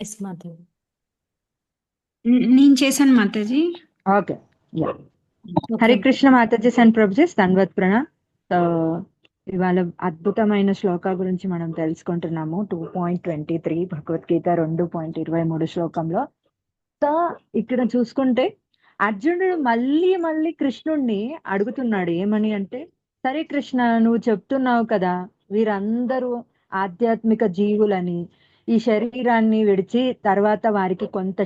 Yes Madhav. నేను చేశాను మాతాజీ. Okay. Yeah. Okay. Hare Krishna మాతాజీస్ అండ్ ప్రభుజీస్, ధన్వత్ ప్రణామ్. సో ఇవాళ అద్భుతమైన శ్లోక గురించి మనం తెలుసుకుంటున్నాము. 2.23 భగవద్గీత 2.23 శ్లోకంలో. సో ఇక్కడ చూసుకుంటే అర్జునుడు మళ్ళీ మళ్ళీ కృష్ణుణ్ణి అడుగుతున్నాడు ఏమని అంటే, సరే కృష్ణ, నువ్వు చెప్తున్నావు కదా వీరందరూ ఆధ్యాత్మిక జీవులని, ఈ శరీరాన్ని విడిచి తర్వాత వారికి కొత్త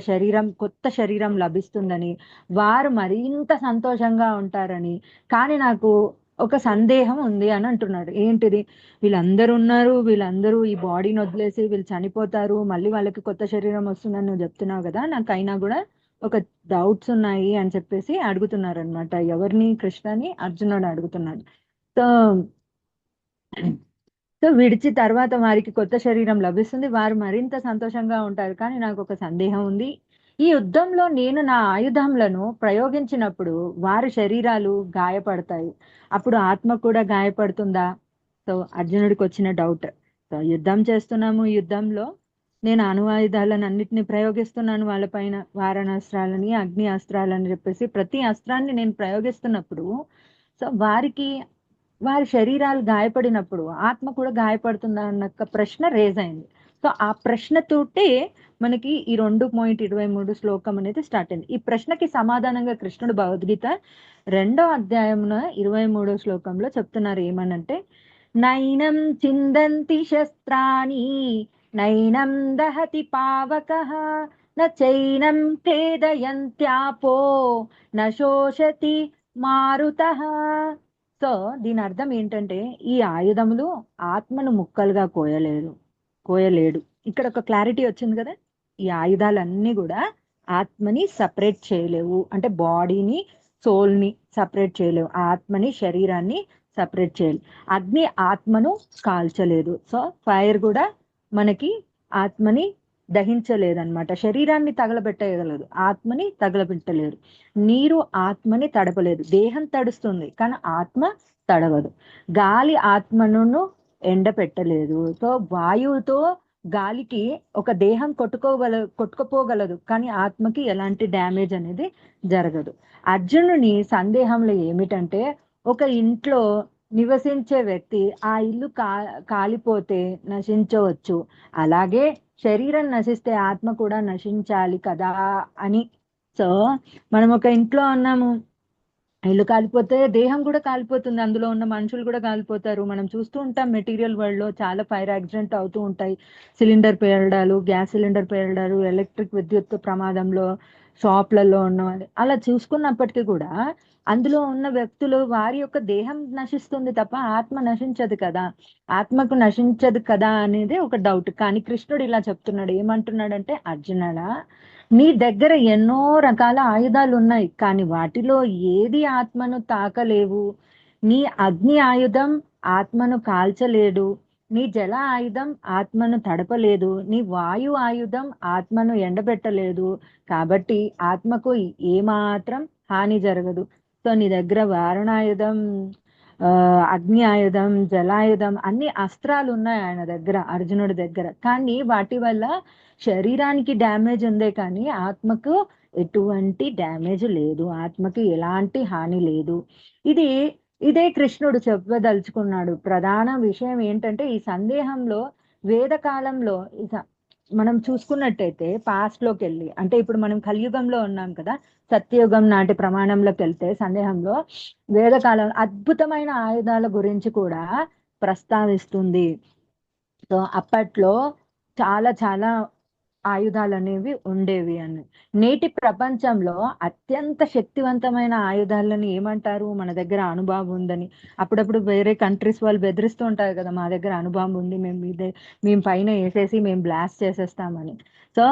శరీరం లభిస్తుందని, వారు మరింత సంతోషంగా ఉంటారని. కానీ నాకు ఒక సందేహం ఉంది అని అంటున్నాడు. ఏంటిది? వీళ్ళందరూ ఉన్నారు, వీళ్ళందరూ ఈ బాడీని వదిలేసి వీళ్ళు చనిపోతారు, మళ్ళీ వాళ్ళకి కొత్త శరీరం వస్తుందని నువ్వు చెప్తున్నావు కదా, నాకైనా కూడా ఒక డౌట్స్ ఉన్నాయి అని చెప్పేసి అడుగుతున్నారు అనమాట. ఎవరిని? కృష్ణని అర్జునుడు అడుగుతున్నాడు. సో సో విడిచి తర్వాత వారికి కొత్త శరీరం లభిస్తుంది, వారు మరింత సంతోషంగా ఉంటారు. కానీ నాకు ఒక సందేహం ఉంది. ఈ యుద్ధంలో నేను నా ఆయుధములను ప్రయోగించినప్పుడు వారి శరీరాలు గాయపడతాయి, అప్పుడు ఆత్మ కూడా గాయపడుతుందా? సో అర్జునుడికి వచ్చిన డౌట్. సో యుద్ధం చేస్తున్నాము, యుద్ధంలో నేను అణువాయుధాలను అన్నిటిని ప్రయోగిస్తున్నాను వాళ్ళపైన, వారణాస్త్రాలని, అగ్ని అస్త్రాలని చెప్పేసి ప్రతి అస్త్రాన్ని నేను ప్రయోగిస్తున్నప్పుడు సో వారి శరీరాలు గాయపడినప్పుడు ఆత్మ కూడా గాయపడుతుందా అన్న ప్రశ్న రేజ్ అయింది. సో ఆ ప్రశ్నతోటే మనకి ఈ 2.23 శ్లోకం అనేది స్టార్ట్ అయింది. ఈ ప్రశ్నకి సమాధానంగా కృష్ణుడు భగవద్గీత 2వ అధ్యాయం 23వ శ్లోకంలో చెప్తున్నారు. ఏమనంటే, నైనం చిందంతి శస్త్రాణి, నైనం దహతి పావకః, నైనం క్లేదయంత్యాపో, నశోషతి మారుతః. సో దీని అర్థం ఏంటంటే, ఈ ఆయుధములు ఆత్మను ముక్కలుగా కోయలేడు. ఇక్కడ ఒక క్లారిటీ వచ్చింది కదా. ఈ ఆయుధాలన్నీ కూడా ఆత్మని సపరేట్ చేయలేవు, అంటే బాడీని, సోల్ని సపరేట్ చేయలేవు, ఆత్మని, శరీరాన్ని సపరేట్ చేయలేవు. అగ్ని ఆత్మను కాల్చలేదు, సో ఫైర్ కూడా మనకి ఆత్మని దహించలేదన్నమాట. శరీరాన్ని తగలబెట్టగలదు, ఆత్మని తగలబెట్టలేదు. నీరు ఆత్మని తడపలేదు, దేహం తడుస్తుంది కానీ ఆత్మ తడవదు. గాలి ఆత్మను ఎండపెట్టలేదు. సో వాయువుతో గాలికి ఒక దేహం కొట్టుకుపోగలదు కానీ ఆత్మకి ఎలాంటి డ్యామేజ్ అనేది జరగదు. అర్జునుని సందేహంలో ఏమిటంటే, ఒక ఇంట్లో నివసించే వ్యక్తి ఆ ఇల్లు కాలిపోతే నశించవచ్చు, అలాగే శరీరం నశిస్తే ఆత్మ కూడా నశించాలి కదా అని. సో మనం ఒక ఇంట్లో ఉన్నాము, ఇల్లు కాలిపోతే దేహం కూడా కాలిపోతుంది, అందులో ఉన్న మనుషులు కూడా కాలిపోతారు. మనం చూస్తూ ఉంటాం మెటీరియల్ వరల్డ్ లో చాలా ఫైర్ యాక్సిడెంట్ అవుతూ ఉంటాయి. సిలిండర్ పేలడాలు, గ్యాస్ సిలిండర్ పేలడాలు, ఎలక్ట్రిక్ విద్యుత్ ప్రమాదంలో షాప్లలో ఉన్న అలా చూసుకున్నప్పటికీ కూడా అందులో ఉన్న వ్యక్తులు వారి యొక్క దేహం నశిస్తుంది తప్ప ఆత్మ నశించదు కదా. ఆత్మకు నశించదు కదా అనేది ఒక డౌట్. కానీ కృష్ణుడు ఇలా చెప్తున్నాడు. ఏమంటున్నాడంటే, అర్జునుడా, నీ దగ్గర ఎన్నో రకాల ఆయుధాలు ఉన్నాయి కానీ వాటిలో ఏది ఆత్మను తాకలేవు. నీ అగ్ని ఆయుధం ఆత్మను కాల్చలేడు, నీ జల ఆయుధం ఆత్మను తడపలేదు, నీ వాయు ఆయుధం ఆత్మను ఎండబెట్టలేదు. కాబట్టి ఆత్మకు ఏమాత్రం హాని జరగదు. సో నీ దగ్గర వారణాయుధం, అగ్ని ఆయుధం, జలాయుధం, అన్ని అస్త్రాలు ఉన్నాయి ఆయన దగ్గర, అర్జునుడి దగ్గర. కానీ వాటి వల్ల శరీరానికి డ్యామేజ్ ఉందే కానీ ఆత్మకు ఎటువంటి డ్యామేజ్ లేదు, ఆత్మకి ఎలాంటి హాని లేదు. ఇది ఇదే కృష్ణుడు చెప్పదలుచుకున్నాడు. ప్రధాన విషయం ఏంటంటే, ఈ సందేహంలో వేద కాలంలో మనం చూసుకున్నట్టయితే పాస్ట్ లోకి వెళ్ళి, అంటే ఇప్పుడు మనం కలియుగంలో ఉన్నాం కదా, సత్యయుగం నాటి ప్రమాణంలోకి వెళ్తే సందేహంలో వేదకాలం అద్భుతమైన ఆయుధాల గురించి కూడా ప్రస్తావిస్తుంది. సో అప్పట్లో చాలా చాలా ఆయుధాలు అనేవి ఉండేవి అని. నేటి ప్రపంచంలో అత్యంత శక్తివంతమైన ఆయుధాలని ఏమంటారు? మన దగ్గర అణుబాంబు ఉందని. అప్పుడప్పుడు వేరే కంట్రీస్ వాళ్ళు బెదిరిస్తూ ఉంటారు కదా, మా దగ్గర అణుబాంబు ఉంది, మేము పైన వేసేసి మేము బ్లాస్ట్ చేసేస్తామని. సో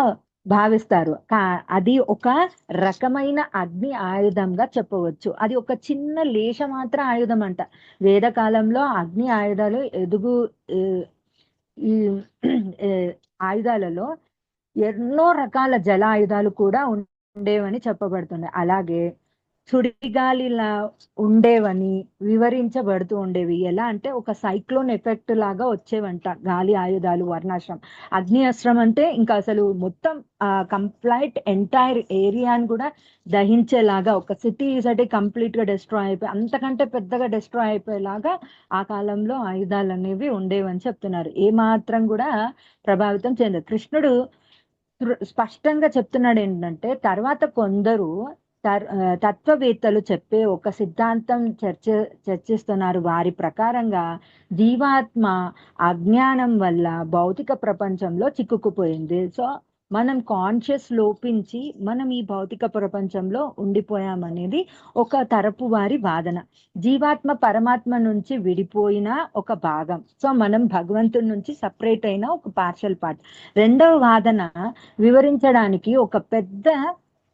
భావిస్తారు. అది ఒక రకమైన అగ్ని ఆయుధంగా చెప్పవచ్చు. అది ఒక చిన్న లేశ మాత్ర ఆయుధం అంట. వేదకాలంలో అగ్ని ఆయుధాలు ఈ ఆయుధాలలో ఎన్నో రకాల జల ఆయుధాలు కూడా ఉండేవని చెప్పబడుతుంది. అలాగే సుడిగాలిలా ఉండేవని వివరించబడుతూ ఉండేవి. ఎలా అంటే ఒక సైక్లోన్ ఎఫెక్ట్ లాగా వచ్చేవంట గాలి ఆయుధాలు, వర్ణాశ్రం. అగ్ని అస్త్రం అంటే ఇంకా అసలు మొత్తం కంప్లీట్ ఎంటైర్ ఏరియాని కూడా దహించేలాగా, ఒక సిటీ కంప్లీట్ గా డిస్ట్రాయ్ అయిపోయి అంతకంటే పెద్దగా డిస్ట్రాయ్ అయిపోయేలాగా ఆ కాలంలో ఆయుధాలు అనేవి ఉండేవని చెప్తున్నారు. ఏ మాత్రం కూడా ప్రభావితం చెందదు. కృష్ణుడు స్పష్టంగా చెప్తున్నాడు ఏంటంటే, తర్వాత కొందరు తత్వవేత్తలు చెప్పే ఒక సిద్ధాంతం చర్చిస్తున్నారు. వారి ప్రకారంగా జీవాత్మ అజ్ఞానం వల్ల భౌతిక ప్రపంచంలో చిక్కుకుపోయింది. సో మనం కాన్షియస్ లోపించి మనం ఈ భౌతిక ప్రపంచంలో ఉండిపోయామనేది ఒక తరపు వారి వాదన. జీవాత్మ పరమాత్మ నుంచి విడిపోయిన ఒక భాగం. సో మనం భగవంతుడి నుంచి సపరేట్ అయిన ఒక పార్షల్ పార్ట్. రెండవ వాదన వివరించడానికి ఒక పెద్ద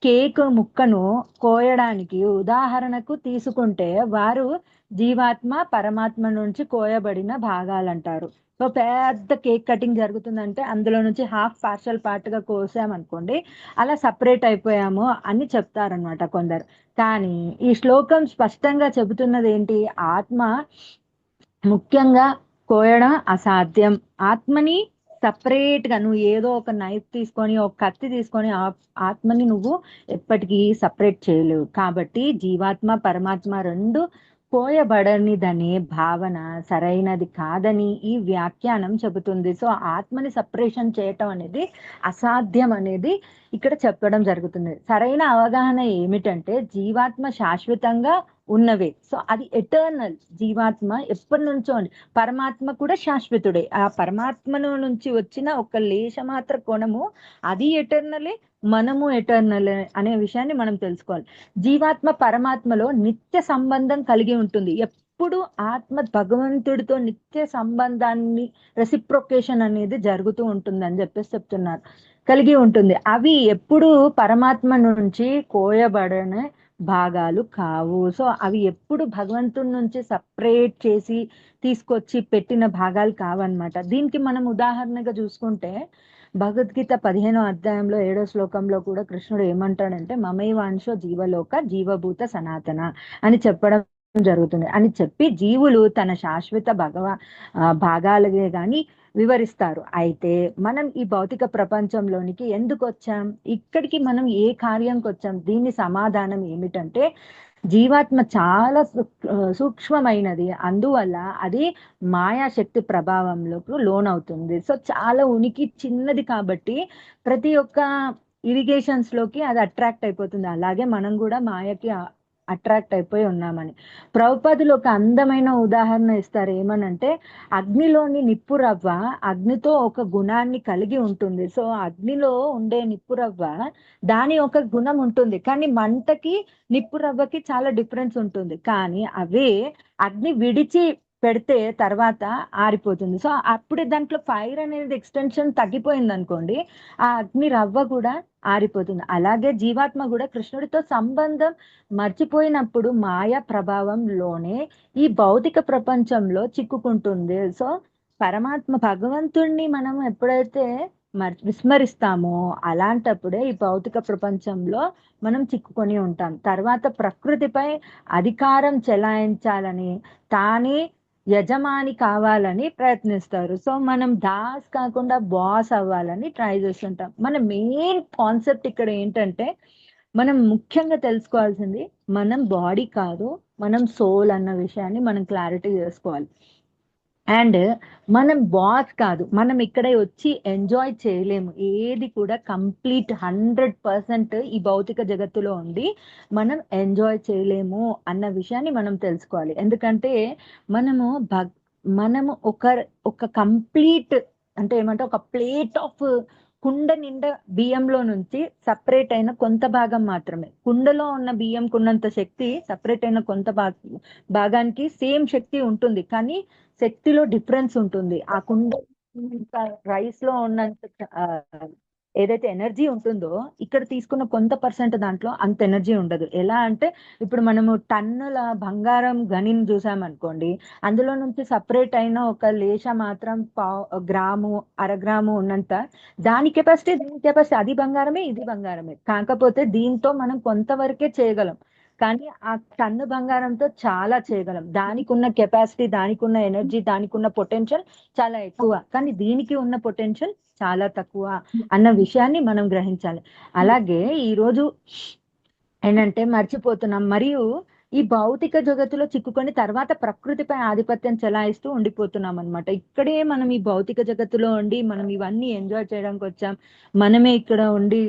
కేక్ ముక్కను కోయడానికి ఉదాహరణకు తీసుకుంటే వారు జీవాత్మ పరమాత్మ నుంచి కోయబడిన భాగాలంటారు. సో పెద్ద కేక్ కటింగ్ జరుగుతుందంటే అందులో నుంచి హాఫ్ పార్షల్ పార్ట్ గా కోసామనుకోండి, అలా సపరేట్ అయిపోయాము అని చెప్తారనమాట కొందరు. కానీ ఈ శ్లోకం స్పష్టంగా చెబుతున్నది ఏంటి? ఆత్మ ముఖ్యంగా కోయడం అసాధ్యం. ఆత్మని సపరేట్ గా నువ్వు ఏదో ఒక నైఫ్ తీసుకొని, ఒక కత్తి తీసుకొని ఆత్మని నువ్వు ఎప్పటికీ సపరేట్ చేయలేవు. కాబట్టి జీవాత్మ పరమాత్మ రెండు కోయబడనిదనే భావన సరైనది కాదని ఈ వ్యాఖ్యానం చెబుతుంది. సో ఆత్మని సపరేషన్ చేయటం అనేది అసాధ్యం అనేది ఇక్కడ చెప్పడం జరుగుతుంది. సరైన అవగాహన ఏమిటంటే జీవాత్మ శాశ్వతంగా ఉన్నవే. సో అది ఎటర్నల్. జీవాత్మ ఎప్పటి నుంచో పరమాత్మ కూడా శాశ్వతుడే. ఆ పరమాత్మను నుంచి వచ్చిన ఒక లేశమాత్ర కోణము అది ఎటర్నలే, మనము ఎటర్నల్ అనే విషయాన్ని మనం తెలుసుకోవాలి. జీవాత్మ పరమాత్మలో నిత్య సంబంధం కలిగి ఉంటుంది. ఎప్పుడు ఆత్మ భగవంతుడితో నిత్య సంబంధాన్ని, రెసిప్రొకేషన్ అనేది జరుగుతూ ఉంటుంది అని చెప్తున్నారు, కలిగి ఉంటుంది. అవి ఎప్పుడు పరమాత్మ నుంచి కోయబడని భాగాలు కావు. సో అవి ఎప్పుడు భగవంతుడి నుంచి సపరేట్ చేసి తీసుకొచ్చి పెట్టిన భాగాలు కావన్నమాట. దీనికి మనం ఉదాహరణగా చూసుకుంటే భగవద్గీత 15వ అధ్యాయంలో 7వ శ్లోకంలో కూడా కృష్ణుడు ఏమంటాడంటే, మమైవాంశో జీవలోక జీవభూత సనాతన అని చెప్పడం జరుగుతుంది. అని చెప్పి జీవులు తన శాశ్వత భాగాలగే గాని వివరిస్తారు. అయితే మనం ఈ భౌతిక ప్రపంచంలోనికి ఎందుకు వచ్చాం? ఇక్కడికి మనం ఏ కార్యంకి వచ్చాం? దీని సమాధానం ఏమిటంటే, జీవాత్మ చాలా సూక్ష్మమైనది, అందువల్ల అది మాయాశక్తి ప్రభావంలోకి లోనవుతుంది. సో చాలా ఉనికి చిన్నది కాబట్టి ప్రతి ఒక్క ఇరిగేషన్స్ లోకి అది అట్రాక్ట్ అయిపోతుంది. అలాగే మనం కూడా మాయకి అట్రాక్ట్ అయిపోయి ఉన్నామని ప్రభుపాదులు ఒక అందమైన ఉదాహరణ ఇస్తారు. ఏమనంటే, అగ్నిలోని నిప్పు రవ్వ అగ్నితో ఒక గుణాన్ని కలిగి ఉంటుంది. సో అగ్నిలో ఉండే నిప్పు రవ్వ దాని ఒక గుణం ఉంటుంది, కానీ మంటకి నిప్పు రవ్వకి చాలా డిఫరెన్స్ ఉంటుంది. కానీ అవే అగ్ని విడిచి పెడితే తర్వాత ఆరిపోతుంది. సో అప్పుడే దాంట్లో ఫైర్ అనేది ఎక్స్టెన్షన్ తగ్గిపోయింది అనుకోండి, ఆ అగ్ని రవ్వ కూడా ఆరిపోతుంది. అలాగే జీవాత్మ కూడా కృష్ణుడితో సంబంధం మర్చిపోయినప్పుడు మాయా ప్రభావంలోనే ఈ భౌతిక ప్రపంచంలో చిక్కుకుంటుంది. సో పరమాత్మ భగవంతుణ్ణి మనం ఎప్పుడైతే విస్మరిస్తామో అలాంటప్పుడే ఈ భౌతిక ప్రపంచంలో మనం చిక్కుకొని ఉంటాం. తర్వాత ప్రకృతిపై అధికారం చెలాయించాలని, తానే యజమాని కావాలని ప్రయత్నిస్తారు. సో మనం దాస్ కాకుండా బాస్ అవ్వాలని ట్రై చేస్తుంటాం. మన మెయిన్ కాన్సెప్ట్ ఇక్కడ ఏంటంటే, మనం ముఖ్యంగా తెలుసుకోవాల్సింది మనం బాడీ కాదు, మనం సోల్ అన్న విషయాన్ని మనం క్లారిటీ చేసుకోవాలి. అండ్ మనం బాస్ కాదు, మనం ఇక్కడ వచ్చి ఎంజాయ్ చేయలేము. ఏది కూడా కంప్లీట్ 100% ఈ భౌతిక జగత్తులో ఉండి మనం ఎంజాయ్ చేయలేము అన్న విషయాన్ని మనం తెలుసుకోవాలి. ఎందుకంటే మనము మనము ఒక కంప్లీట్ అంటే ఏమంటే ఒక ప్లేట్ ఆఫ్ కుండ నిండా బియ్యంలో నుంచి సపరేట్ అయిన కొంత భాగం మాత్రమే. కుండలో ఉన్న బియ్యం కున్నంత శక్తి సపరేట్ అయిన కొంత భాగానికి సేమ్ శక్తి ఉంటుంది, కానీ శక్తిలో డిఫరెన్స్ ఉంటుంది. ఆ కుండ రైస్ లో ఉన్నంత ఏదైతే ఎనర్జీ ఉంటుందో ఇక్కడ తీసుకున్న కొంత పర్సెంట్ దాంట్లో అంత ఎనర్జీ ఉండదు. ఎలా అంటే ఇప్పుడు మనము టన్నుల బంగారం గనిని చూసామనుకోండి, అందులో నుంచి సపరేట్ అయిన ఒక లేశ మాత్రం గ్రాము అరగ్రాము ఉన్నంత దాని కెపాసిటీ అది బంగారమే, ఇది బంగారమే. కాకపోతే దీంతో మనం కొంతవరకే చేయగలం. కానీ ఆ టన్ను బంగారంతో చాలా చేయగలం. దానికి ఉన్న కెపాసిటీ, దానికి ఉన్న ఎనర్జీ, దానికి ఉన్న పొటెన్షియల్ చాలా ఎక్కువ. కానీ దీనికి ఉన్న పొటెన్షియల్ చాలా తక్కువ అన్న విషయాన్ని మనం గ్రహించాలి. అలాగే ఈరోజు ఏంటంటే మర్చిపోతున్నాం. మరియు ఈ భౌతిక జగత్తులో చిక్కుకొని తర్వాత ప్రకృతిపై ఆధిపత్యం చెలాయిస్తూ ఉండిపోతున్నాం అనమాట. ఇక్కడే మనం ఈ భౌతిక జగత్తులో ఉండి మనం ఇవన్నీ ఎంజాయ్ చేయడానికి వచ్చాం. మనమే ఇక్కడ ఉండి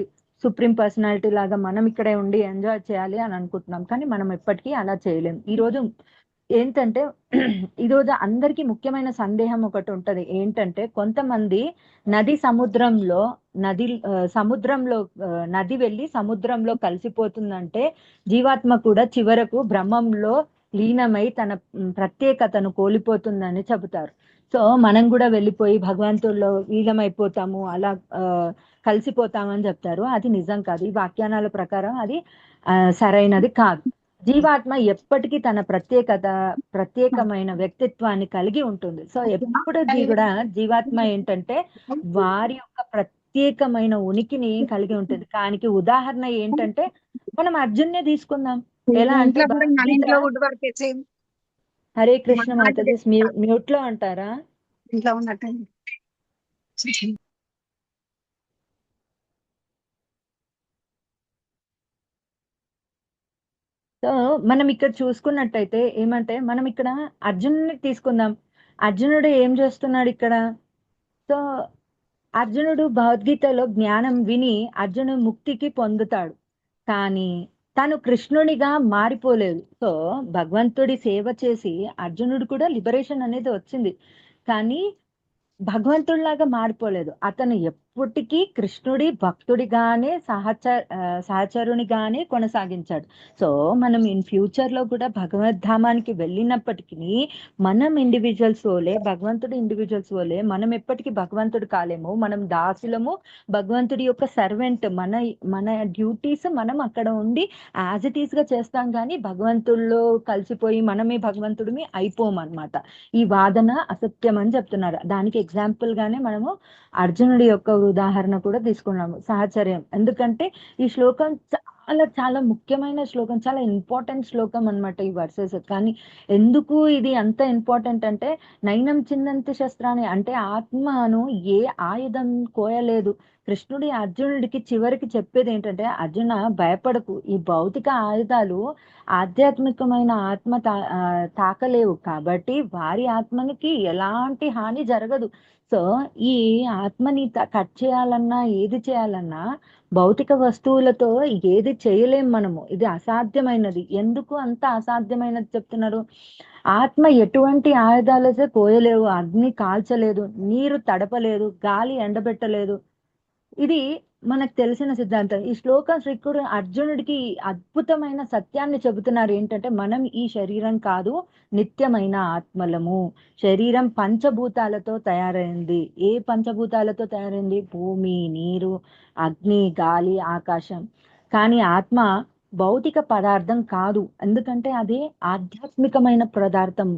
సుప్రీం పర్సనాలిటీ లాగా మనం ఇక్కడే ఉండి ఎంజాయ్ చేయాలి అని అనుకుంటున్నాం. కానీ మనం ఎప్పటికీ అలా చేయలేం. ఈరోజు ఏంటంటే ఈరోజు అందరికీ ముఖ్యమైన సందేహం ఒకటి ఉంటది. ఏంటంటే కొంతమంది నది సముద్రంలో సముద్రంలో నది వెళ్ళి సముద్రంలో కలిసిపోతుందంటే జీవాత్మ కూడా చివరకు బ్రహ్మంలో లీనమై తన ప్రత్యేకతను కోల్పోతుందని చెబుతారు. సో మనం కూడా వెళ్ళిపోయి భగవంతుల్లో లీనమైపోతాము, అలా కలిసిపోతామని చెప్తారు. అది నిజం కాదు. ఈ వ్యాఖ్యానాల ప్రకారం అది సరైనది కాదు. జీవాత్మ ఎప్పటికీ తన ప్రత్యేకమైన వ్యక్తిత్వాన్ని కలిగి ఉంటుంది. సో ఎప్పుడు కూడా జీవాత్మ ఏంటంటే వారి యొక్క ప్రత్యేకమైన ఉనికిని కలిగి ఉంటుంది. దానికి ఉదాహరణ ఏంటంటే మనం అర్జున్నే తీసుకుందాం. ఎలా అంటే హరే కృష్ణ మాతాజీ, మ్యూట్ లో అంటారా? ఇంట్లో ఉన్నట్టు సో మనం ఇక్కడ చూసుకున్నట్టయితే ఏమంటే మనం ఇక్కడ అర్జునుడిని తీసుకుందాం. అర్జునుడు ఏం చేస్తున్నాడు ఇక్కడ? సో అర్జునుడు భగవద్గీతలో జ్ఞానం విని అర్జునుడు ముక్తికి పొందుతాడు. కానీ తను కృష్ణునిగా మారిపోలేదు. సో భగవంతుడి సేవ చేసి అర్జునుడు కూడా లిబరేషన్ అనేది వచ్చింది. కానీ భగవంతుడిలాగా మారిపోలేదు. అతను ఎప్పటికీ కృష్ణుడి భక్తుడిగానే సహచరునిగానే కొనసాగించాడు. సో మనం ఇన్ ఫ్యూచర్ లో కూడా భగవద్ధామానికి వెళ్ళినప్పటికీ మనం ఇండివిజువల్స్ వోలే, భగవంతుడి ఇండివిజువల్స్ వోలే మనం ఎప్పటికీ భగవంతుడు కాలేము. మనం దాసులము, భగవంతుడి యొక్క సర్వెంట్. మన మన డ్యూటీస్ మనం అక్కడ ఉండి యాజ్ ఇట్ ఈస్ గా చేస్తాం. కానీ భగవంతుల్లో కలిసిపోయి మనమే భగవంతుడిని అయిపోమన్నమాట. ఈ వాదన అసత్యం అని చెప్తున్నారు. దానికి ఎగ్జాంపుల్ గానే మనము అర్జునుడి యొక్క ఉదాహరణ కూడా తీసుకున్నాము, సహచర్యం. ఎందుకంటే ఈ శ్లోకం చాలా చాలా ముఖ్యమైన శ్లోకం, చాలా ఇంపార్టెంట్ శ్లోకం అన్నమాట ఈ వర్సెస్. కానీ ఎందుకు ఇది అంత ఇంపార్టెంట్ అంటే నైనం చిందంతి శస్త్రాన్ని అంటే ఆత్మను ఏ ఆయుధం కోయలేదు. కృష్ణుడి అర్జునుడికి చివరికి చెప్పేది ఏంటంటే, అర్జున భయపడకు, ఈ భౌతిక ఆయుధాలు ఆధ్యాత్మికమైన ఆత్మ తాకలేవు. కాబట్టి వారి ఆత్మనికి ఎలాంటి హాని జరగదు. సో ఈ ఆత్మని కట్ చేయాలన్నా ఏది చేయాలన్నా భౌతిక వస్తువులతో ఏది చేయలేం మనము. ఇది అసాధ్యమైనది. ఎందుకు అంత అసాధ్యమైనది చెప్తున్నారు? ఆత్మ ఎటువంటి ఆయుధాలతో కోయలేవు, అగ్ని కాల్చలేదు, నీరు తడపలేదు, గాలి ఎండబెట్టలేదు. ఇది మనకు తెలిసిన సిద్ధాంతం. ఈ శ్లోకం శ్రీకృష్ణుడు అర్జునుడికి అద్భుతమైన సత్యాన్ని చెబుతున్నారు. ఏంటంటే మనం ఈ శరీరం కాదు, నిత్యమైన ఆత్మలము. శరీరం పంచభూతాలతో తయారైంది. ఏ పంచభూతాలతో తయారైంది? భూమి, నీరు, అగ్ని, గాలి, ఆకాశం. కానీ ఆత్మ భౌతిక పదార్థం కాదు. ఎందుకంటే అది ఆధ్యాత్మికమైన పదార్థం.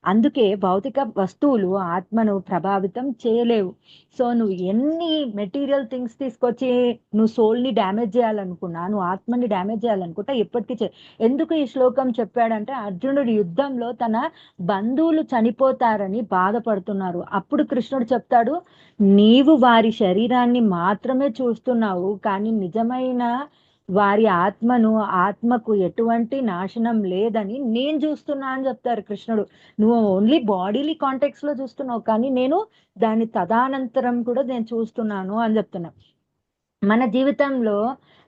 అందుకే భౌతిక వస్తువులు ఆత్మను ప్రభావితం చేయలేవు. సో నువ్వు ఎన్ని మెటీరియల్ థింగ్స్ తీసుకొచ్చి నువ్వు సోల్ని డ్యామేజ్ చేయాలనుకున్నా, నువ్వు ఆత్మని డ్యామేజ్ చేయాలనుకుంటా ఎప్పటికీ ఎందుకు ఈ శ్లోకం చెప్పాడంటే, అర్జునుడు యుద్ధంలో తన బంధువులు చనిపోతారని బాధపడుతున్నారు. అప్పుడు కృష్ణుడు చెప్తాడు, నీవు వారి శరీరాన్ని మాత్రమే చూస్తున్నావు, కానీ నిజమైన వారి ఆత్మకు ఎటువంటి నాశనం లేదని నేను చూస్తున్నా అని చెప్తారు కృష్ణుడు. నువ్వు ఓన్లీ బాడీలీ కాంటెక్స్ లో చూస్తున్నావు, కానీ నేను దాని తదానంతరం కూడా నేను చూస్తున్నాను అని చెప్తున్నా. మన జీవితంలో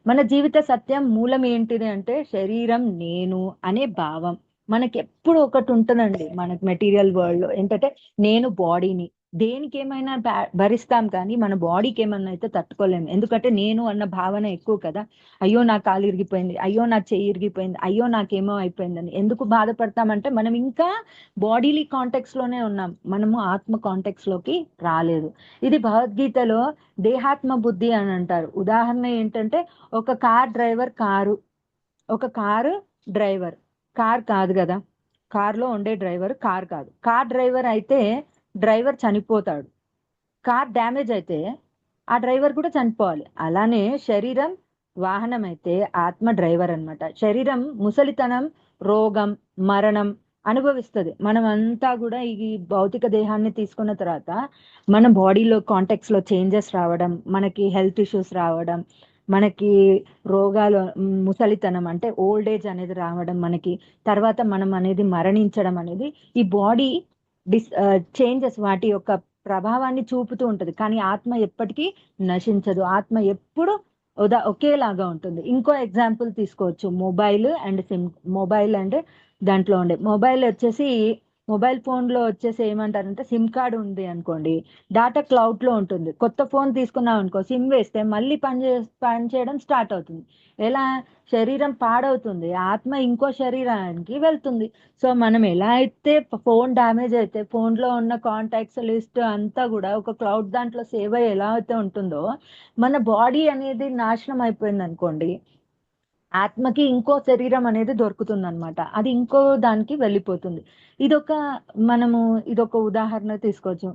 మన జీవిత సత్యం మూలం ఏంటిది అంటే శరీరం నేను అనే భావం. మనకి ఎప్పుడు ఒకటి ఉంటుందండి మనకి మెటీరియల్ వరల్డ్ లో. ఏంటంటే నేను బాడీని దేనికి ఏమైనా భరిస్తాం, కానీ మన బాడీకి ఏమన్నా అయితే తట్టుకోలేము. ఎందుకంటే నేను అన్న భావన ఎక్కువ కదా. అయ్యో నా కాలు ఇరిగిపోయింది, అయ్యో నా చెయ్యి ఇరిగిపోయింది, అయ్యో నాకేమో అయిపోయిందని ఎందుకు బాధపడతామంటే మనం ఇంకా బాడీలీ కాంటెక్స్ లోనే ఉన్నాం, మనము ఆత్మ కాంటెక్స్ లోకి రాలేదు. ఇది భగవద్గీతలో దేహాత్మ బుద్ధి అని అంటారు. ఉదాహరణ ఏంటంటే ఒక కారు డ్రైవర్, కార్ కాదు కదా, కార్లో ఉండే డ్రైవర్ కార్ కాదు. కార్ డ్రైవర్ అయితే డ్రైవర్ చనిపోతాడు. కార్ డ్యామేజ్ అయితే ఆ డ్రైవర్ కూడా చనిపోవాలి. అలానే శరీరం వాహనం అయితే ఆత్మ డ్రైవర్ అన్నమాట. శరీరం ముసలితనం, రోగం, మరణం అనుభవిస్తది. మనం అంతా కూడా ఈ భౌతిక దేహాన్ని తీసుకున్న తర్వాత మన బాడీలో కాంటాక్ట్స్ లో చేంజెస్ రావడం, మనకి హెల్త్ ఇష్యూస్ రావడం, మనకి రోగాలు, ముసలితనం అంటే ఓల్డ్ ఏజ్ అనేది రావడం, మనకి తర్వాత మనం అనేది మరణించడం అనేది ఈ బాడీ చేంజెస్ వాటి యొక్క ప్రభావాన్ని చూపుతూ ఉంటది. కానీ ఆత్మ ఎప్పటికీ నశించదు. ఆత్మ ఎప్పుడు ఒకేలాగా ఉంటుంది. ఇంకో ఎగ్జాంపుల్ తీసుకోవచ్చు. Mobile and SIM. Mobile and దాంట్లో ఉండే మొబైల్ వచ్చేసి, మొబైల్ ఫోన్ లో వచ్చేసి ఏమంటారంటే సిమ్ కార్డ్ ఉంది అనుకోండి, డాటా క్లౌడ్ లో ఉంటుంది. కొత్త ఫోన్ తీసుకున్నాం అనుకో, సిమ్ వేస్తే మళ్ళీ పని చేయడం స్టార్ట్ అవుతుంది. ఎలా? శరీరం పాడవుతుంది, ఆత్మ ఇంకో శరీరానికి వెళ్తుంది. సో మనం ఎలా అయితే ఫోన్ డ్యామేజ్ అయితే ఫోన్ లో ఉన్న కాంటాక్ట్స్ లిస్ట్ అంతా కూడా ఒక క్లౌడ్ దాంట్లో సేవ్ అయ్యి ఎలా అయితే ఉంటుందో, మన బాడీ అనేది నాశనం అయిపోయింది అనుకోండి, ఆత్మకి ఇంకో శరీరం అనేది దొరుకుతుంది అనమాట. అది ఇంకో దానికి వెళ్ళిపోతుంది. ఇదొక మనము ఇదొక ఉదాహరణ తీసుకోవచ్చు.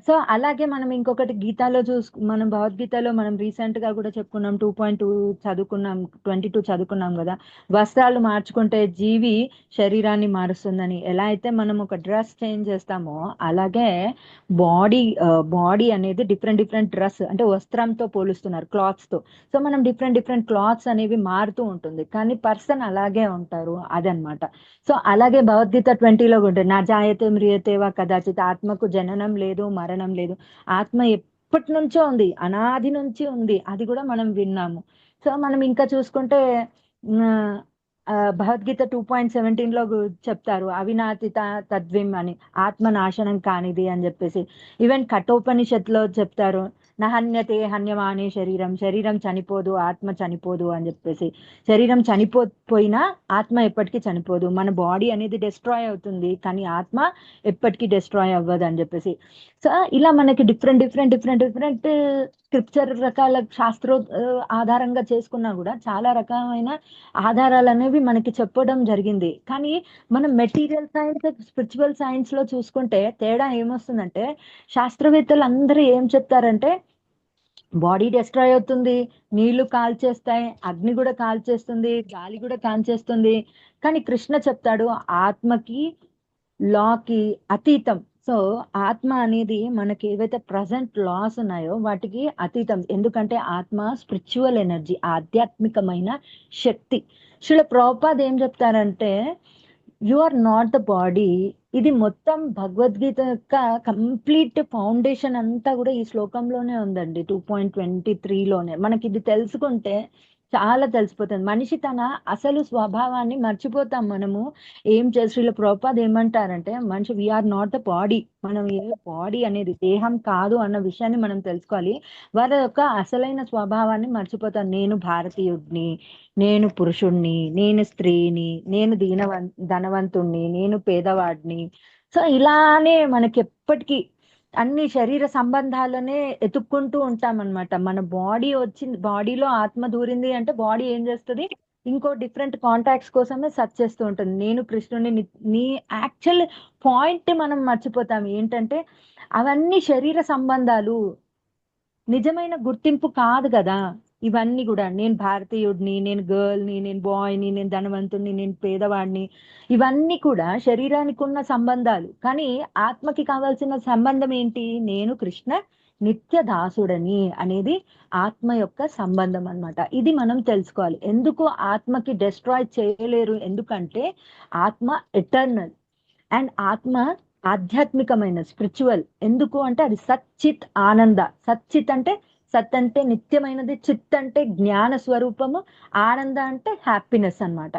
సో అలాగే మనం ఇంకొకటి గీతాలో మనం భగవద్గీతలో మనం రీసెంట్ గా కూడా చెప్పుకున్నాం. 2.2 చదువుకున్నాం, 22 చదువుకున్నాం కదా. వస్త్రాలు మార్చుకుంటే జీవి శరీరాన్ని మారుస్తుందని. ఎలా అయితే మనం ఒక డ్రెస్ చేంజ్ చేస్తామో అలాగే బాడీ బాడీ అనేది డిఫరెంట్ డిఫరెంట్ డ్రెస్ అంటే వస్త్రంతో పోలుస్తున్నారు, క్లాత్స్ తో. సో మనం డిఫరెంట్ డిఫరెంట్ క్లాత్స్ అనేవి మారుతూ ఉంటుంది, కానీ పర్సన్ అలాగే ఉంటారు, అదనమాట. సో అలాగే భగవద్గీత 20లో కూడా నా జాయతే మ్రియతే వా కదాచిత్, ఆత్మకు జననం లేదు, మరణం లేదు. ఆత్మ ఎప్పటి నుంచో ఉంది, అనాది నుంచి ఉంది, అది కూడా మనం విన్నాము. సో మనం ఇంకా చూసుకుంటే భగవద్గీత 2.17లో చెప్తారు, అవినాతి తద్విమ్ అని, ఆత్మ నాశనం కానిది అని చెప్పేసి. ఈవెన్ కఠోపనిషత్తులో చెప్తారు, నహన్యతే హన్యమానే శరీరం, శరీరం చనిపోదు, ఆత్మ చనిపోదు అని చెప్పేసి. శరీరం చనిపోయినా ఆత్మ ఎప్పటికీ చనిపోదు. మన బాడీ అనేది డిస్ట్రాయ్ అవుతుంది, కానీ ఆత్మ ఎప్పటికీ డిస్ట్రాయ్ అవ్వదు అని చెప్పేసి. సో ఇలా మనకి different different different different scripture రకాల ఆధారంగా చేసుకున్నా కూడా చాలా రకమైన ఆధారాలు అనేవి మనకి చెప్పడం జరిగింది. కానీ మనం మెటీరియల్ సైన్స్, స్పిరిచువల్ సైన్స్ లో చూసుకుంటే తేడా ఏమొస్తుందంటే, శాస్త్రవేత్తలు అందరూ ఏం చెప్తారంటే బాడీ డిస్ట్రాయ్ అవుతుంది, నీళ్లు కాల్చేస్తాయి, అగ్ని కూడా కాల్చేస్తుంది, గాలి కూడా కాల్చేస్తుంది. కానీ కృష్ణ చెప్తాడు ఆత్మకి, లాకి అతీతం. సో ఆత్మ అనేది మనకి ఏవైతే ప్రజెంట్ లాస్ ఉన్నాయో వాటికి అతీతం. ఎందుకంటే ఆత్మ స్పిరిచువల్ ఎనర్జీ, ఆధ్యాత్మికమైన శక్తి. శిల ప్రభుపాద్ ఏం చెప్తారంటే, you are not the body. ఇది మొత్తం భగవద్గీత యొక్క కంప్లీట్ ఫౌండేషన్ అంతా కూడా ఈ శ్లోకంలోనే ఉందండి. 2.23లోనే మనకి ఇది తెలుసుకుంటే చాలా తెలిసిపోతుంది. మనిషి తన అసలు స్వభావాన్ని మర్చిపోతాం మనము. ఏం శ్రీల ప్రభుపాద్ ఏమంటారంటే, మనిషి వీఆర్ నాట్ ద బాడీ, మనం ఏ బాడీ అనేది దేహం కాదు అన్న విషయాన్ని మనం తెలుసుకోవాలి. వారి యొక్క అసలైన స్వభావాన్ని మర్చిపోతాను. నేను భారతీయుడిని, నేను పురుషుణ్ణి, నేను స్త్రీని, నేను ధనవంతుణ్ణి, నేను పేదవాడిని. సో ఇలానే మనకి ఎప్పటికీ అన్ని శరీర సంబంధాలనే ఎతుక్కుంటూ ఉంటాం అనమాట. మన బాడీ వచ్చింది, బాడీలో ఆత్మ దూరింది అంటే బాడీ ఏం చేస్తుంది, ఇంకో డిఫరెంట్ కాంటాక్ట్స్ కోసమే సెర్చ్ చేస్తూ ఉంటుంది. నేను కృష్ణుని నీ యాక్చువల్ పాయింట్ మనం మర్చిపోతాం. ఏంటంటే అవన్నీ శరీర సంబంధాలు, నిజమైన గుర్తింపు కాదు కదా. ఇవన్నీ కూడా నేను భారతీయుడిని, నేను గర్ల్ని, నేను బాయ్ని, నేను ధనవంతుడిని, నేను పేదవాడిని, ఇవన్నీ కూడా శరీరానికి ఉన్న సంబంధాలు. కానీ ఆత్మకి కావాల్సిన సంబంధం ఏంటి? నేను కృష్ణ నిత్య దాసుడని అనేది ఆత్మ యొక్క సంబంధం అన్నమాట. ఇది మనం తెలుసుకోవాలి. ఎందుకు ఆత్మకి డిస్ట్రాయ్ చేయలేరు? ఎందుకంటే ఆత్మ ఎటర్నల్ అండ్ ఆత్మ ఆధ్యాత్మికమైన స్పిరిచువల్. ఎందుకు అంటే అది సచ్చిత్ ఆనంద. సచ్చిత్ అంటే సత్ అంటే నిత్యమైనది, చిత్ అంటే జ్ఞాన స్వరూపము, ఆనంద అంటే హ్యాపీనెస్ అన్నమాట.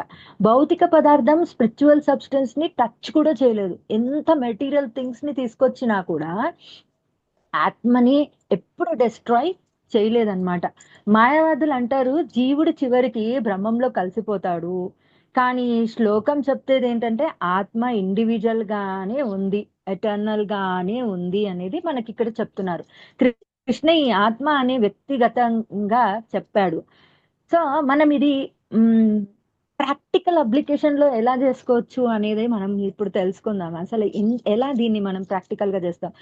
భౌతిక పదార్థం స్పిరిచువల్ సబ్స్టెన్స్ ని టచ్ కూడా చేయలేదు. ఎంత మెటీరియల్ థింగ్స్ ని తీసుకొచ్చినా కూడా ఆత్మని ఎప్పుడు డిస్ట్రాయ్ చేయలేదన్నమాట. మాయావాదులు అంటారు జీవుడు చివరికి బ్రహ్మంలో కలిసిపోతాడు. కానీ ఈ శ్లోకం చెప్పేది ఏంటంటే ఆత్మ ఇండివిజువల్ గానే ఉంది, ఎటర్నల్ గానే ఉంది అనేది మనకి ఇక్కడ చెప్తున్నారు. కృష్ణ ఈ ఆత్మ అనే వ్యక్తిగతంగా చెప్పాడు. సో మనం ఇది ప్రాక్టికల్ అప్లికేషన్ లో ఎలా చేసుకోవచ్చు అనేది మనం ఇప్పుడు తెలుసుకుందాం. అసలు ఎలా దీన్ని మనం ప్రాక్టికల్ గా చేస్తాం.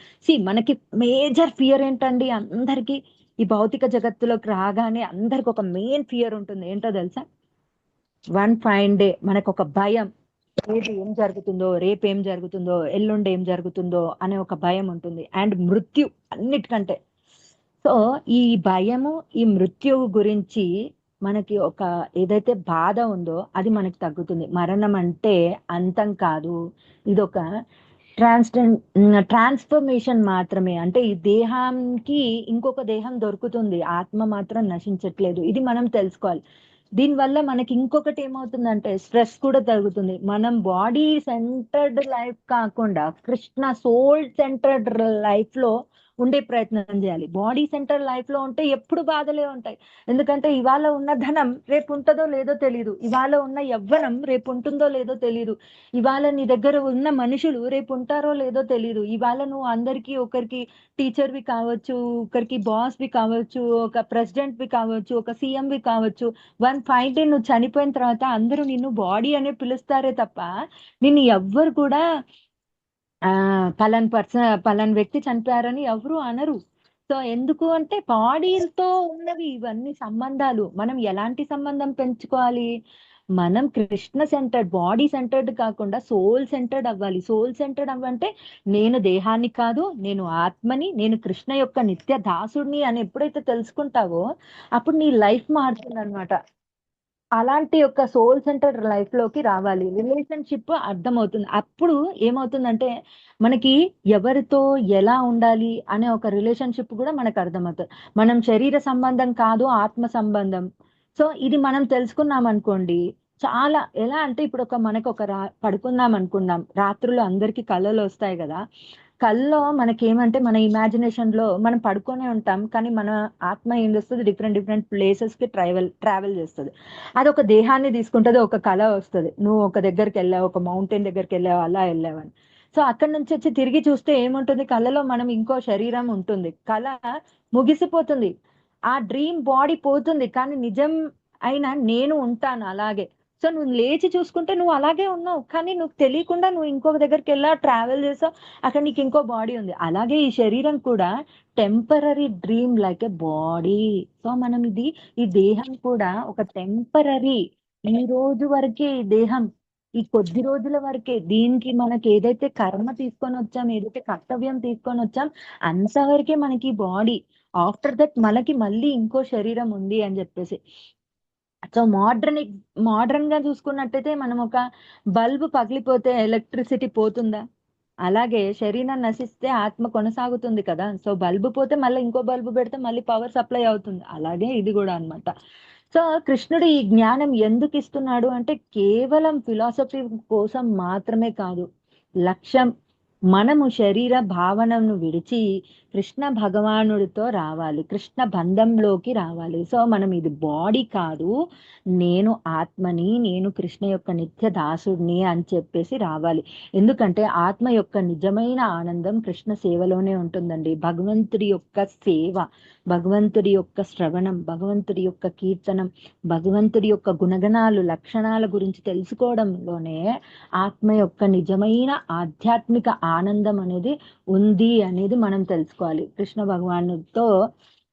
మనకి మేజర్ ఫియర్ ఏంటండి అందరికి? ఈ భౌతిక జగత్తులోకి రాగానే అందరికి ఒక మెయిన్ ఫియర్ ఉంటుంది. ఏంటో తెలుసా? వన్ ఫైన్ డే మనకు ఒక భయం, రేపు ఏం జరుగుతుందో, రేపు ఏం జరుగుతుందో, ఎల్లుండి ఏం జరుగుతుందో అనే ఒక భయం ఉంటుంది. అండ్ మృత్యు అన్నిటికంటే. సో ఈ భయము, ఈ మృత్యువు గురించి మనకి ఒక ఏదైతే బాధ ఉందో అది మనకి తగ్గుతుంది. మరణం అంటే అంతం కాదు, ఇది ఒక ట్రాన్స్ఫర్మేషన్ మాత్రమే. అంటే ఈ దేహానికి ఇంకొక దేహం దొరుకుతుంది, ఆత్మ మాత్రం నశించట్లేదు. ఇది మనం తెలుసుకోవాలి. దీనివల్ల మనకి ఇంకొకటి ఏమవుతుందంటే స్ట్రెస్ కూడా తగ్గుతుంది. మనం బాడీ సెంటర్డ్ లైఫ్ కాకుండా కృష్ణ సోల్ సెంటర్డ్ లైఫ్ లో ఉండే ప్రయత్నం చేయాలి. బాడీ సెంటర్ లైఫ్ లో ఉంటే ఎప్పుడు బాధలే ఉంటాయి. ఎందుకంటే ఇవాళ ఉన్న ధనం రేపు ఉంటుందో లేదో తెలియదు, ఇవాళ ఉన్న యవ్వనం రేపు ఉంటుందో లేదో తెలియదు, ఇవాళ నీ దగ్గర ఉన్న మనుషులు రేపు ఉంటారో లేదో తెలియదు. ఇవాళ నువ్వు అందరికి, ఒకరికి టీచర్ వి కావచ్చు, ఒకరికి బాస్ వి కావచ్చు, ఒక ప్రెసిడెంట్ వి కావచ్చు, ఒక సీఎం వి కావచ్చు. వన్ ఫైన్ డే నువ్వు చనిపోయిన తర్వాత అందరూ నిన్ను బాడీ అనే పిలుస్తారే తప్ప నిన్ను ఎవ్వరు కూడా ఆ పలాన్ వ్యక్తి చనిపోయారని ఎవరు అనరు. సో ఎందుకు అంటే బాడీతో ఉన్నవి ఇవన్నీ సంబంధాలు. మనం ఎలాంటి సంబంధం పెంచుకోవాలి? మనం కృష్ణ సెంటర్డ్, బాడీ సెంటర్డ్ కాకుండా సోల్ సెంటర్డ్ అవ్వాలి. సోల్ సెంటర్డ్ అవ్వంటే నేను దేహాన్ని కాదు, నేను ఆత్మని, నేను కృష్ణ యొక్క నిత్య దాసుడిని అని ఎప్పుడైతే తెలుసుకుంటావో అప్పుడు నీ లైఫ్ మారుతుంది అనమాట. అలాంటి ఒక సోల్ సెంటర్ లైఫ్ లోకి రావాలి. రిలేషన్షిప్ అర్థమవుతుంది. అప్పుడు ఏమవుతుందంటే మనకి ఎవరితో ఎలా ఉండాలి అనే ఒక రిలేషన్షిప్ కూడా మనకు అర్థమవుతుంది. మనం శరీర సంబంధం కాదు, ఆత్మ సంబంధం. సో ఇది మనం తెలుసుకున్నాం అనుకోండి, చాలా ఎలా అంటే ఇప్పుడు మనకు పడుకుందాం అనుకున్నాం, రాత్రులు అందరికి కళలు వస్తాయి కదా. కల్లో మనకేమంటే మన ఇమాజినేషన్ లో మనం పడుకొనే ఉంటాం, కానీ మన ఆత్మ ఏం చేస్తుంది, డిఫరెంట్ డిఫరెంట్ ప్లేసెస్ కి ట్రావెల్ చేస్తుంది. అది ఒక దేహాన్ని తీసుకుంటది, ఒక కళ వస్తుంది. నువ్వు ఒక దగ్గరికి వెళ్ళావు, ఒక మౌంటైన్ దగ్గరికి వెళ్ళావు, అలా వెళ్ళావని. సో అక్కడి నుంచి వచ్చి తిరిగి చూస్తే ఏముంటుంది, కళలో మనం ఇంకో శరీరం ఉంటుంది, కళ ముగిసిపోతుంది, ఆ డ్రీమ్ బాడీ పోతుంది, కానీ నిజం అయినా నేను ఉంటాను అలాగే. సో నువ్వు లేచి చూసుకుంటే నువ్వు అలాగే ఉన్నావు, కానీ నువ్వు తెలియకుండా నువ్వు ఇంకొక దగ్గరికి వెళ్ళా, ట్రావెల్ చేసావు, అక్కడ నీకు ఇంకో బాడీ ఉంది. అలాగే ఈ శరీరం కూడా temporary dream like a body. So మనం ఈ దేహం కూడా ఒక టెంపరరీ, ఈ రోజు వరకే ఈ దేహం, ఈ కొద్ది రోజుల వరకే. దీనికి మనకి ఏదైతే కర్మ తీసుకొని వచ్చాం, ఏదైతే కర్తవ్యం తీసుకొని వచ్చాం, అంతవరకే మనకి బాడీ. ఆఫ్టర్ దట్ మనకి మళ్ళీ ఇంకో శరీరం ఉంది అని చెప్పేసి. సో మోడర్న్ గా చూసుకున్నట్టయితే మనం ఒక బల్బు పగిలిపోతే ఎలక్ట్రిసిటీ పోతుందా? అలాగే శరీరం నశిస్తే ఆత్మ కొనసాగుతుంది కదా. సో బల్బు పోతే మళ్ళీ ఇంకో బల్బు పెడితే మళ్ళీ పవర్ సప్లై అవుతుంది. అలాగే ఇది కూడా అన్నమాట. సో కృష్ణుడు ఈ జ్ఞానం ఎందుకు ఇస్తున్నాడు అంటే కేవలం ఫిలాసఫీ కోసం మాత్రమే కాదు. లక్ష్యం మనము శరీర భావనను విడిచి కృష్ణ భగవానుడితో రావాలి, కృష్ణ బంధంలోకి రావాలి. సో మనం ఇది బాడీ కాదు, నేను ఆత్మని, నేను కృష్ణ యొక్క నిత్య దాసుడిని అని చెప్పేసి రావాలి. ఎందుకంటే ఆత్మ యొక్క నిజమైన ఆనందం కృష్ణ సేవలోనే ఉంటుందండి. భగవంతుడి యొక్క సేవ, భగవంతుడి యొక్క శ్రవణం, భగవంతుడి యొక్క కీర్తనం, భగవంతుడి యొక్క గుణగణాలు, లక్షణాల గురించి తెలుసుకోవడంలోనే ఆత్మ యొక్క నిజమైన ఆధ్యాత్మిక ఆనందం అనేది ఉంది అనేది మనం తెలుసుకోవాలి. కృష్ణ భగవానుడితో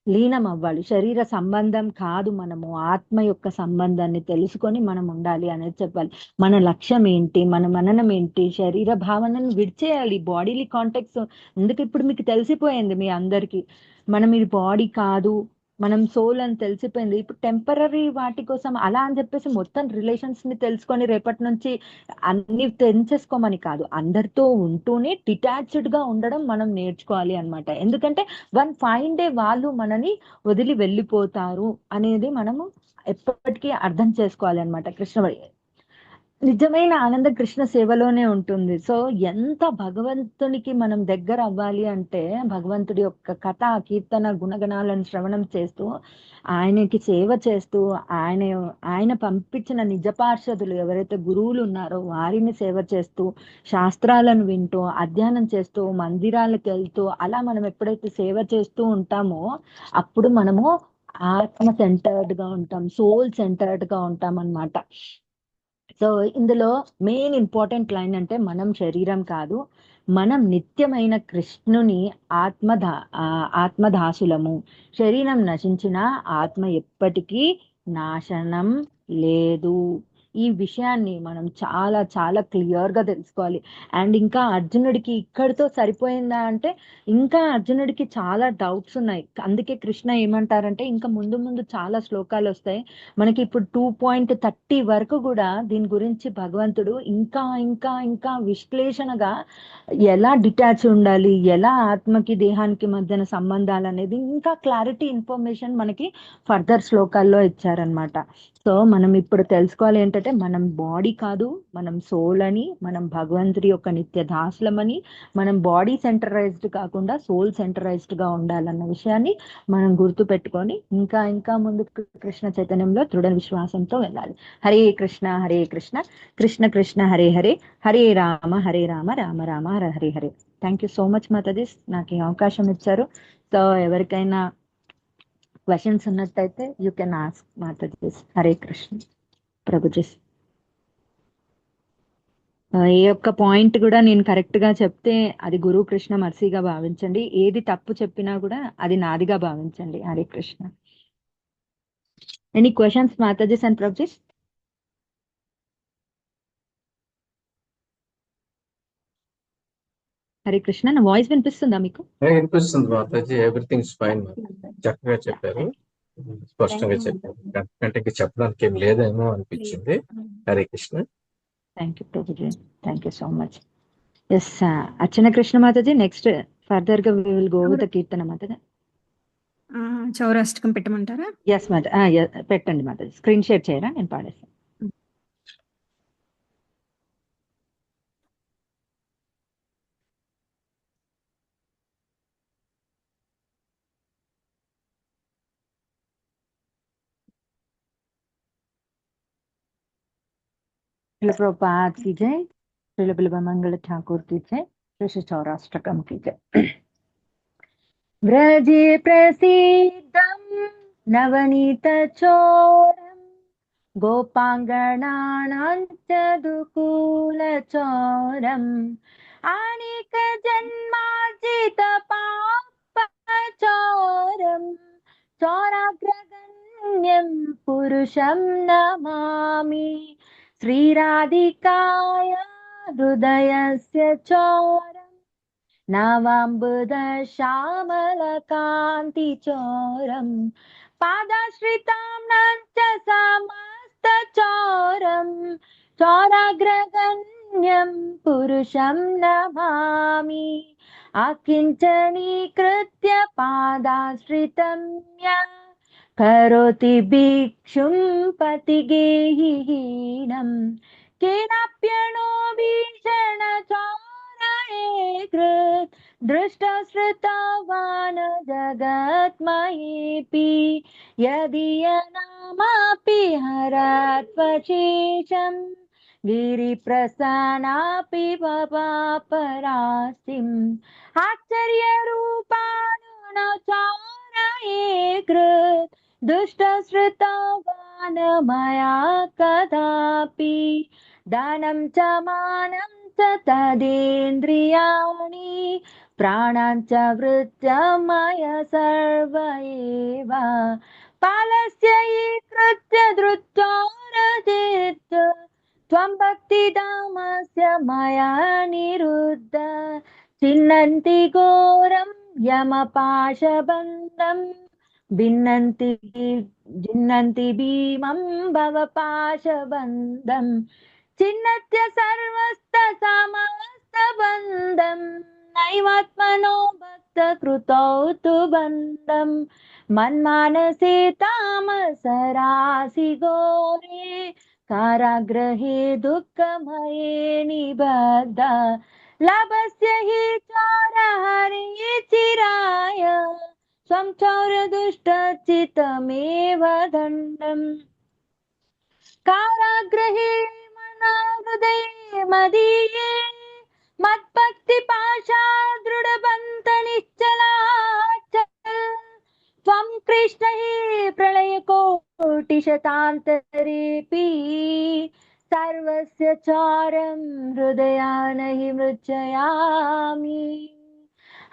లీనం అవ్వాలి. శరీర సంబంధం కాదు, మనము ఆత్మ యొక్క సంబంధాన్ని తెలుసుకొని మనం ఉండాలి అనేది చెప్పాలి. మన లక్ష్యం ఏంటి, మన మననం ఏంటి, శరీర భావనను విడిచేయాలి. బాడీలీ కాంటాక్ట్స్ ఎందుకు ఇప్పుడు మీకు తెలిసిపోయింది మీ అందరికి, మనం ఇది బాడీ కాదు, మనం సోల్ అని తెలిసిపోయింది. ఇప్పుడు టెంపరరీ వాటి కోసం అలా అని చెప్పేసి మొత్తం రిలేషన్స్ ని తెలుసుకొని రేపటి నుంచి అన్ని తెంచేసుకోమని కాదు, అందరితో ఉంటూనే డిటాచ్డ్ గా ఉండడం మనం నేర్చుకోవాలి అన్నమాట. ఎందుకంటే వన్ ఫైన్ డే వాళ్ళు మనని వదిలి వెళ్ళిపోతారు అనేది మనము ఎప్పటికీ అర్థం చేసుకోవాలి అన్నమాట. నిజమైన ఆనందం కృష్ణ సేవలోనే ఉంటుంది. సో ఎంత భగవంతునికి మనం దగ్గర అవ్వాలి అంటే భగవంతుడి యొక్క కథ, కీర్తన, గుణగణాలను శ్రవణం చేస్తూ, ఆయనకి సేవ చేస్తూ, ఆయన పంపించిన నిజ పార్షదులు ఎవరైతే గురువులు ఉన్నారో వారిని సేవ చేస్తూ, శాస్త్రాలను వింటూ, అధ్యయనం చేస్తూ, మందిరాలకు వెళ్తూ, అలా మనం ఎప్పుడైతే సేవ చేస్తూ ఉంటామో అప్పుడు మనము ఆత్మ సెంటర్డ్ గా ఉంటాం, సోల్ సెంటర్డ్ గా ఉంటాం అన్నమాట. సో ఇందులో మెయిన్ ఇంపార్టెంట్ లైన్ అంటే మనం శరీరం కాదు, మనం నిత్యమైన కృష్ణుని ఆత్మదాసులము. శరీరం నశించిన ఆత్మ ఎప్పటికీ నాశనం లేదు. ఈ విషయాన్ని మనం చాలా చాలా క్లియర్ గా తెలుసుకోవాలి. అండ్ ఇంకా అర్జునుడికి ఇక్కడితో సరిపోయిందా అంటే ఇంకా అర్జునుడికి చాలా డౌట్స్ ఉన్నాయి. అందుకే కృష్ణ ఏమంటారంటే ఇంకా ముందు ముందు చాలా శ్లోకాలు వస్తాయి మనకి. ఇప్పుడు 2.30 వరకు కూడా దీని గురించి భగవంతుడు ఇంకా ఇంకా ఇంకా విశ్లేషణగా ఎలా డిటాచ్ ఉండాలి, ఎలా ఆత్మకి దేహానికి మధ్యన సంబంధాలు అనేది ఇంకా క్లారిటీ ఇన్ఫర్మేషన్ మనకి ఫర్దర్ శ్లోకాల్లో ఇచ్చారనమాట. సో మనం ఇప్పుడు తెలుసుకోవాలి ఏంటంటే మనం బాడీ కాదు, మనం సోల్ అని, మనం భగవంతుడి యొక్క నిత్య దాసులమని, మనం బాడీ సెంటరైజ్డ్ కాకుండా సోల్ సెంటరైజ్డ్ గా ఉండాలన్న విషయాన్ని మనం గుర్తు పెట్టుకొని ఇంకా ఇంకా ముందు కృష్ణ చైతన్యంలో దృఢ విశ్వాసంతో వెళ్ళాలి. Hare Krishna Hare Krishna Krishna Krishna Hare Hare Hare Rama Rama Rama Hare Hare. Thank you so much Mataji, నాకు ఈ అవకాశం ఇచ్చారు. సో ఎవరికైనా క్వశ్చన్స్ ఉన్నట్టయితే you can ask Mataji. Hare Krishna Prabhuji. ఏ ఒక్క పాయింట్ కూడా నేను కరెక్ట్ గా చెప్తే అది గురు కృష్ణ మర్సీగా భావించండి, ఏది తప్పు చెప్పినా కూడా అది నాదిగా భావించండి. Hare Krishna. Any questions Matajis and prabhujis? Hare Krishna. నా వాయిస్ వినిపిస్తుందా మీకు? వినిపిస్తుంది మాతాజీ, ఎవ్రీథింగ్ ఫైన్. చక్కగా చెప్పారు, స్పష్టంగా చెప్పారు. అంటే చెప్పడానికి ఏం లేదేమో అనిపించింది. హరే కృష్ణ. థ్యాంక్ యూ ప్రభుజీ, thank you so much. Yes Archana Krishna మాతాజీ, నెక్స్ట్ ఫర్దర్ గా we will go with Keerthana మాతాజీ. చౌరాష్టకం పెట్టమంటారా? ఎస్ మాత పెట్టండి మాతాజీ. స్క్రీన్ షేర్ చేయరా, నేను పాడేస్తాను. श्रील प्रभुपाद की जय, श्रील बिल्वमंगल ठाकुर की जय, श्री चौराष्ट्रकम की जय। व्रजे प्रसिद्धं नवनीत चोरं गोपांगणानां च दुकूल चोरम् अनेक जन्मार्जित पाप चोरं चोराग्रगण्यं पुरुषं नमामि। श्रीराधिकाय हृदयस्य चोरं नवाम्बुद श्यामलकान्ति चोरं पादाश्रितां च समस्त चोरं चोराग्रगण्यं पुरुषं नमामि। अकिञ्चनीकृत्य पादाश्रितं या करोति भिक्षुं पतिगेहिहीनं केनाप्यणो भीषण चोरये दृष्टश्रुतवान् जगत्महेऽपि यदीयनामापि हरत्वशेषं गिरिप्रसन्नापि भवापरास्तिम् आश्चर्यरूपाणो चोरये दुष्टश्रुतवान् मया कदापि दानं च मानं च तदेन्द्रियाणि प्राणां च वृत्त्या मया सर्व एव पालस्य हि कृत्य धृत्योरजित् त्वं भक्तिधामस्य मया निरुद्ध चिन्नन्ति घोरं यमपाशबन्धं जिन्नन्ति भीमं भवपाशबन्धं चिन्नत्य सर्वस्तमस्तबन्धं नैवात्मनो भक्तकृतौ तु बन्धं मन्मानसे तामसरासि घोरे कारागृहे दुःखमये निबद्ध लाभस्य हि चोरहरे चिराय स्वं चौरदुष्टचित्तमेव दण्डम् कारागृहे मनाहृदये मदीये मत्भक्तिपाशादृढबन्धनिश्चलाचल त्वं कृष्ण हि प्रलयकोटिशतान्तरेऽपि सर्वस्य चारं हृदयान हि मृच्छयामि।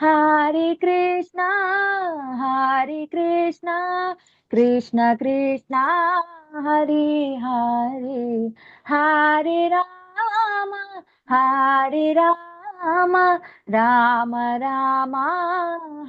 हरे कृष्णा कृष्ण कृष्ण हरे हरे, हरे राम राम राम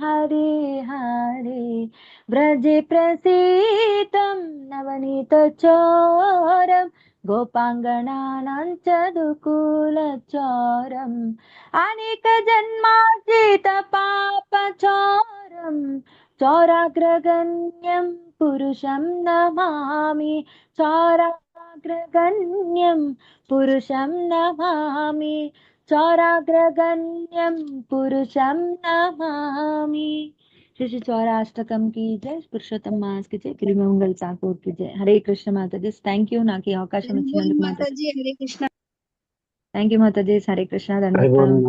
हरे हरे। व्रजे प्रसीतं नवनीतचोरं गोपाङ्गनानां च दुकूलचोरम् अनेकजन्मार्जित पापचोरं चौराग्रगण्यं पुरुषं नमामि। चौराग्रगण्यं पुरुषं नमामि। चौराग्रगण्यं पुरुषं नमामि। श्री श्री चौराष्टकम की जय, पुरुषोत्तम मास की जय, गिरिमंगल ठाकुर की जय। हरे कृष्ण माताजी, థ్యాంక్ యూ నాకు ఈ అవకాశం ఇచ్చినందుకు మాతాజీ. మాతాజీ హరే కృష్ణ. థ్యాంక్ యూ మాతాజీ. హరే కృష్ణ, హరి ఓం ధన్యవాదాలు.